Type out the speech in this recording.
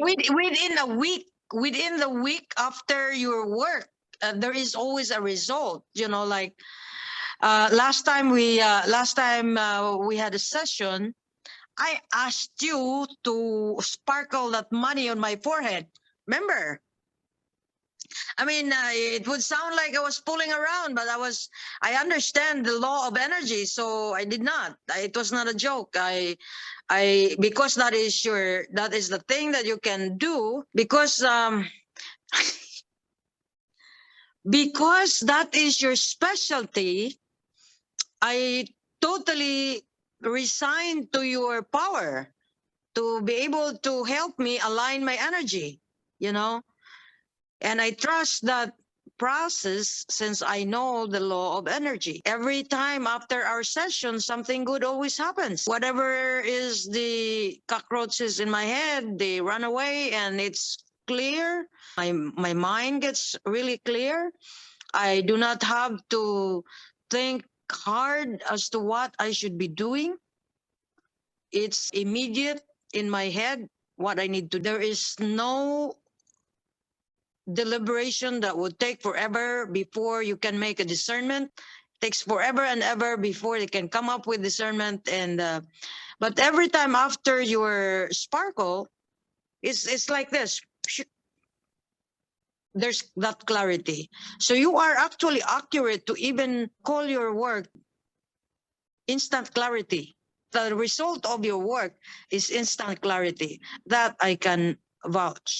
within the week after your work, there is always a result. Like last time we had a session. I asked you to sparkle that money on my forehead. Remember? I mean, it would sound like I was fooling around, but I understand the law of energy, so I did not. It was not a joke. Because that is the thing that you can do, because that is your specialty. I totally resigned to your power to be able to help me align my energy, you know? And I trust that process since I know the law of energy. Every time after our session, something good always happens. Whatever is the cockroaches in my head, they run away and it's clear. My mind gets really clear. I do not have to think hard as to what I should be doing. It's immediate in my head what I need to. There is no deliberation that would take forever before you can make a discernment. Takes forever and ever before they can come up with discernment. And but every time after your sparkle, it's like this. There's that clarity. So you are actually accurate to even call your work instant clarity. The result of your work is instant clarity. That I can vouch.